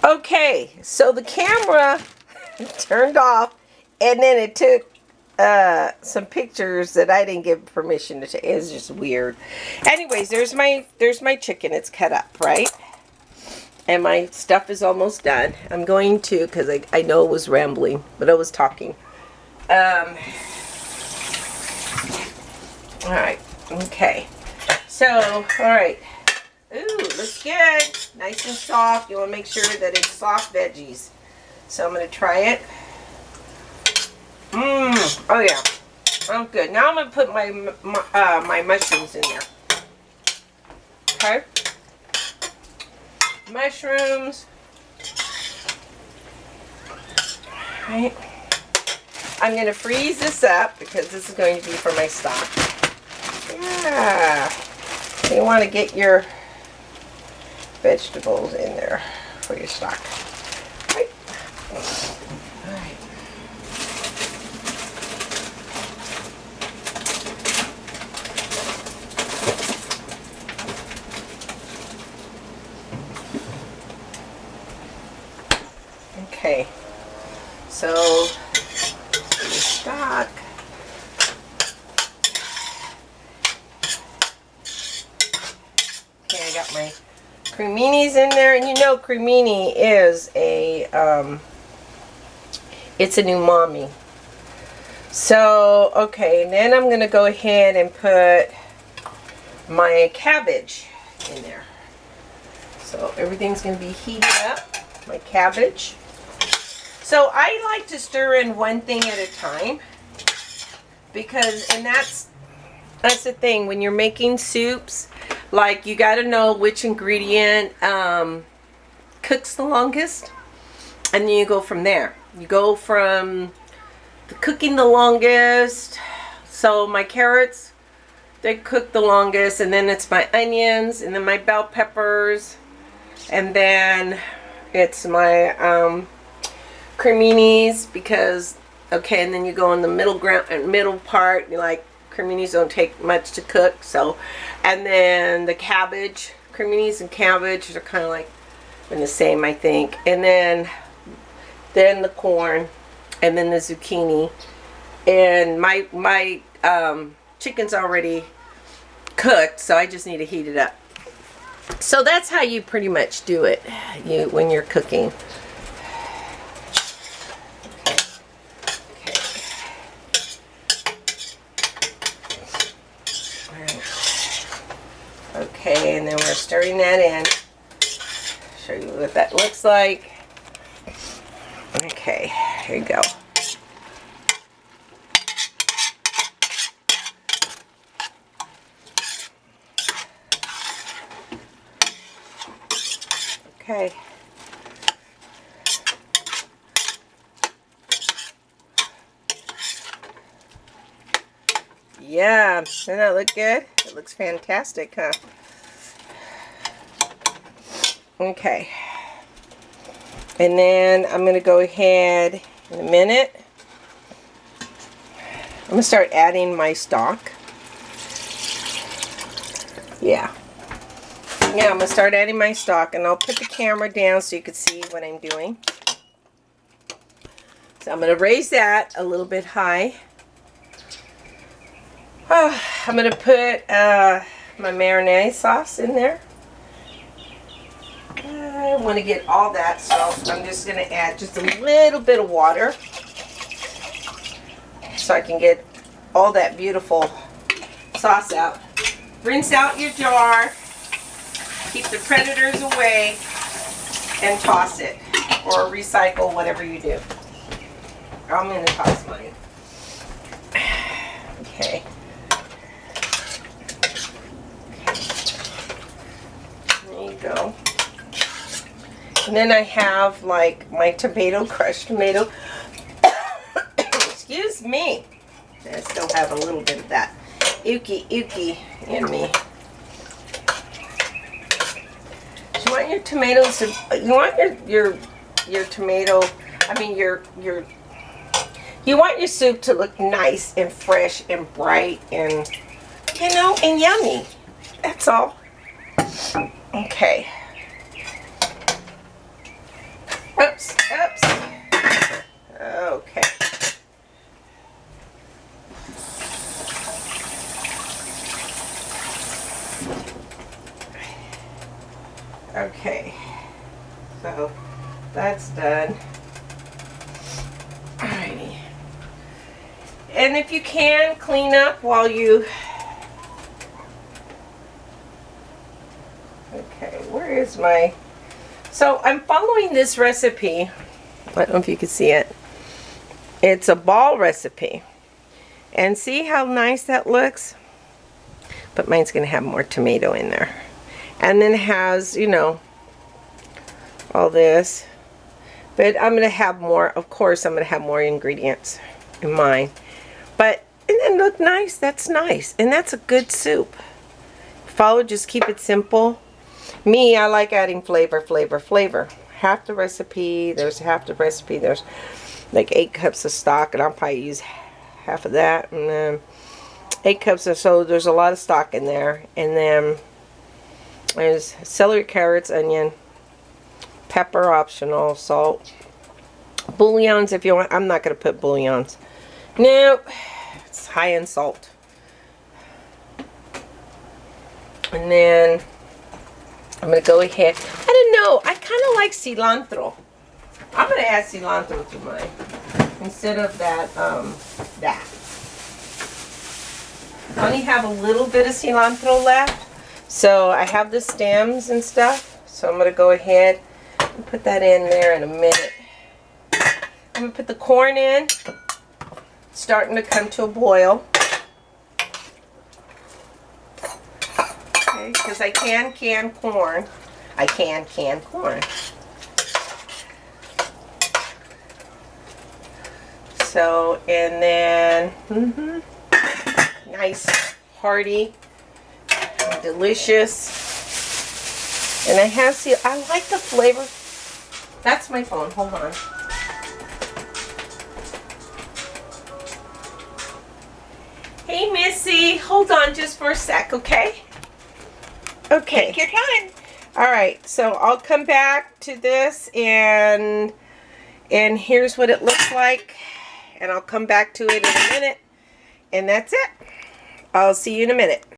Okay, so the camera turned off, and then it took some pictures that I didn't give permission to take. It's just weird. Anyways, there's my chicken. It's cut up, right? And my stuff is almost done. I'm going to, because I know it was rambling, but I was talking. Alright, okay. So, alright. Ooh, looks good. Nice and soft. You want to make sure that it's soft veggies. So I'm going to try it. Oh yeah. Oh good. Now I'm going to put my mushrooms in there. Okay. Mushrooms. Alright. I'm going to freeze this up because this is going to be for my stock. Yeah. You want to get your vegetables in there for your stock. Right. All right. Okay. So your stock. Okay, I got my creminis in there, and you know cremini is a it's a new mommy. So okay, and then I'm gonna go ahead and put my cabbage in there. So everything's gonna be heated up. My cabbage. So I like to stir in one thing at a time, because, and that's the thing when you're making soups. Like, you got to know which ingredient cooks the longest, and then you go from there. You go from the cooking the longest. So my carrots, they cook the longest, and then it's my onions, and then my bell peppers, and then it's my creminis, because okay, and then you go in the middle part. You like, creminis don't take much to cook, so, and then the cabbage, creminis and cabbage are kind of like in the same, I think, and then the corn, and then the zucchini, and my chicken's already cooked, so I just need to heat it up. So that's how you pretty much do it, when you're cooking. Okay, and then we're stirring that in. Show you what that looks like. Okay, here you go. Okay. Yeah, doesn't that look good? It looks fantastic, huh? Okay. And then I'm going to go ahead in a minute. I'm going to start adding my stock. Yeah. Yeah, I'm going to start adding my stock, and I'll put the camera down so you can see what I'm doing. So I'm going to raise that a little bit high. Oh, I'm going to put my marinara sauce in there. I want to get all that, so I'm just going to add just a little bit of water so I can get all that beautiful sauce out. Rinse out your jar, keep the predators away, and toss it, or recycle, whatever you do. I'm going to toss mine. Okay. There you go. And then I have like my crushed tomato. Excuse me. I still have a little bit of that ookie in me. So you want your tomatoes to, you want your tomato, I mean you want your soup to look nice and fresh and bright and, you know, and yummy. That's all. Okay. So that's done. Alrighty. And if you can, clean up while you... Okay, where is my... So I'm following this recipe. I don't know if you can see it. It's a ball recipe. And see how nice that looks? But mine's going to have more tomato in there. And then it has, you know, all this. But I'm going to have more, of course, I'm going to have more ingredients in mine. But, and then look nice, that's nice. And that's a good soup. Follow, just keep it simple. Me, I like adding flavor, flavor, flavor. Half the recipe, there's like 8 cups of stock, and I'll probably use half of that. And then 8 cups or so, there's a lot of stock in there. And then there's celery, carrots, onion, pepper optional, salt, bouillons if you want. I'm not going to put bouillons. No, it's high in salt. And then I'm going to go ahead. I don't know. I kind of like cilantro. I'm going to add cilantro to mine instead of that. I only have a little bit of cilantro left. So I have the stems and stuff. So I'm going to go ahead and put that in there in a minute. I'm going to put the corn in. Starting to come to a boil. Okay, because I can corn. I can corn. So, and then, nice, hearty, delicious. And I like the flavor. That's my phone, hold on. Hey, Missy, hold on just for a sec, okay? Okay. Take your time. All right, so I'll come back to this, and here's what it looks like. And I'll come back to it in a minute. And that's it. I'll see you in a minute.